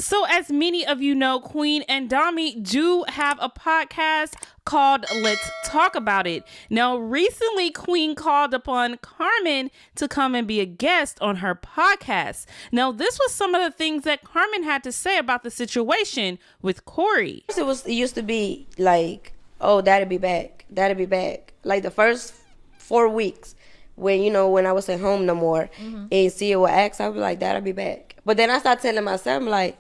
So as many of you know, Queen and Dami do have a podcast called Let's Talk About It. Now, recently, Queen called upon Carmen to come and be a guest on her podcast. Now, this was some of the things that Carmen had to say about the situation with Corey. It used to be like, oh, dad'll be back. Dad'll be back. Like the first 4 weeks when I wasn't home no more and see it would ask, I would be like, dad'll be back. But then I started telling myself, I'm like,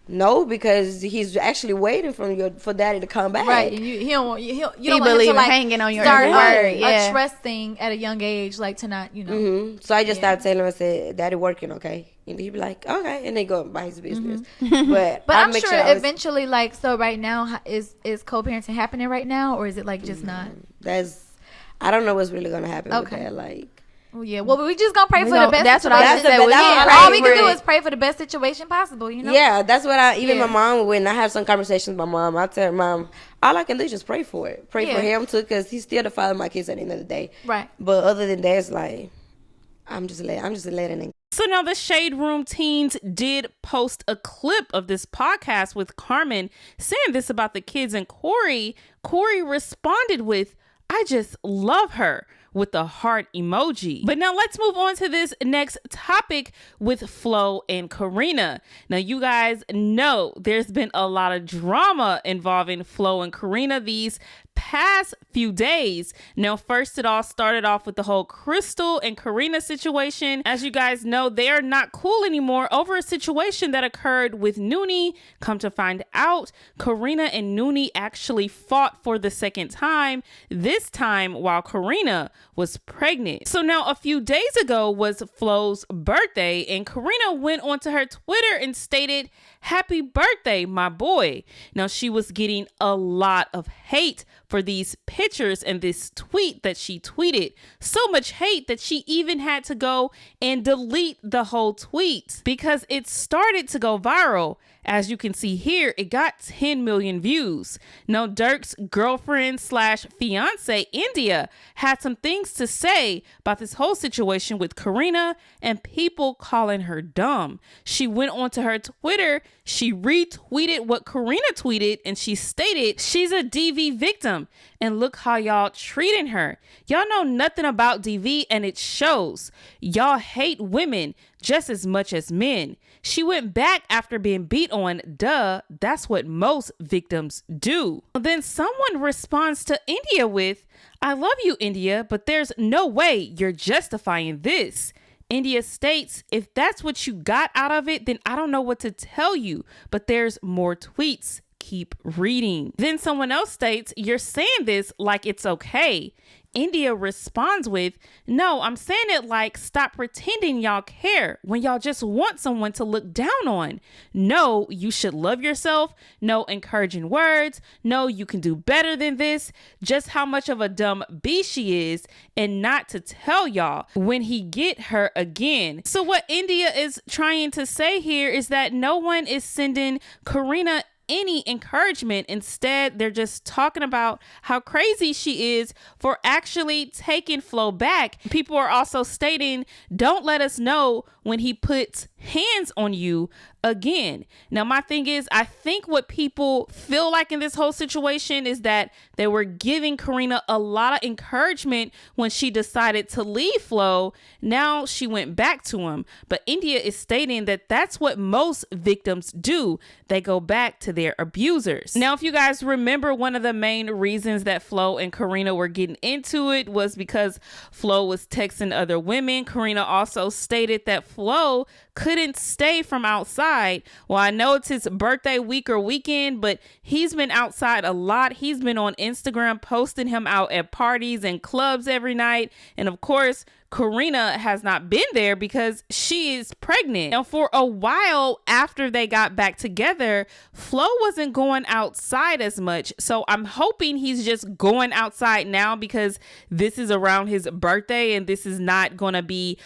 no, because he's actually waiting for daddy to come back. Right. You don't want you don't want believe him to, like, hanging on your start every word. a trust thing at a young age, like to not, So I just started telling him, I said, daddy working, okay? And he'd be like, okay, and then go about his business. But I'm sure eventually, like, so right now, is co-parenting happening right now, or is it like just not? I don't know what's really gonna happen with that. Like, oh yeah, well, we just gonna pray for the best. That's situation. what I was saying. All we can do is pray for the best situation possible. Yeah, that's what my mom, when I have some conversations with my mom, I tell her, Mom, all I can do is just pray for it. Pray for him too, because he's still the father of my kids at the end of the day. Right. But other than that, it's like I'm just letting it. So now the Shade Room teens did post a clip of this podcast with Carmen saying this about the kids and Corey. Corey responded with, I just love her, with the heart emoji. But now let's move on to this next topic with Flo and Karina. Now you guys know there's been a lot of drama involving Flo and Karina these past few days. Now, first it all started off with the whole Crystal and Karina situation. As you guys know, they are not cool anymore over a situation that occurred with Noonie. Come to find out, Karina and Noonie actually fought for the second time, this time while Karina was pregnant. So now a few days ago was Flo's birthday, and Karina went onto her Twitter and stated, "Happy birthday, my boy." Now she was getting a lot of hate for these pictures and this tweet that she tweeted. So much hate that she even had to go and delete the whole tweet because it started to go viral. As you can see here, it got 10 million views. Now, DURK's girlfriend / fiance, India, had some things to say about this whole situation with Karina and people calling her dumb. She went onto her Twitter, she retweeted what Karina tweeted, and she stated, she's a DV victim, and look how y'all treating her. Y'all know nothing about DV, and it shows. Y'all hate women just as much as men. She went back after being beat on. Duh, that's what most victims do. Then someone responds to India with, I love you, India, but there's no way you're justifying this. India states, if that's what you got out of it, then I don't know what to tell you, but there's more tweets. Keep reading. Then someone else states, you're saying this like it's okay. India responds with, no, I'm saying it like, stop pretending y'all care when y'all just want someone to look down on. No, you should love yourself. No encouraging words. No, you can do better than this. Just how much of a dumb bee she is, and not to tell y'all when he get her again. So what India is trying to say here is that no one is sending Karina any encouragement. Instead, they're just talking about how crazy she is for actually taking Flo back. People are also stating, don't let us know when he puts hands on you again. Now, my thing is, I think what people feel like in this whole situation is that they were giving Karina a lot of encouragement when she decided to leave Flo. Now she went back to him. But India is stating that that's what most victims do. They go back to their abusers. Now, if you guys remember, one of the main reasons that Flo and Karina were getting into it was because Flo was texting other women. Karina also stated that Flo couldn't stay from outside. Well, I know it's his birthday week or weekend, but he's been outside a lot. He's been on Instagram posting him out at parties and clubs every night. And of course, Karina has not been there because she is pregnant. Now, for a while after they got back together, Flo wasn't going outside as much. So I'm hoping he's just going outside now because this is around his birthday and this is not going to be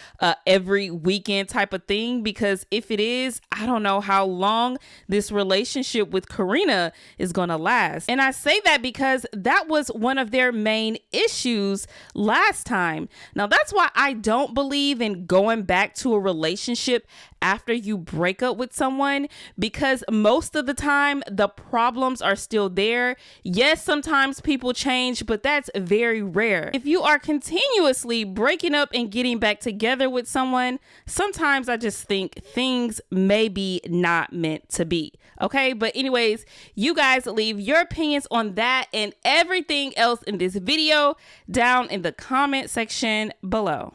every weekend type of thing. Because if it is, I don't know how long this relationship with Karina is going to last. And I say that because that was one of their main issues last time. Now, that's why I don't believe in going back to a relationship after you break up with someone, because most of the time the problems are still there. Yes, sometimes people change, but that's very rare. If you are continuously breaking up and getting back together with someone, sometimes I just think things may be not meant to be. Okay, but anyways, you guys leave your opinions on that and everything else in this video down in the comment section below.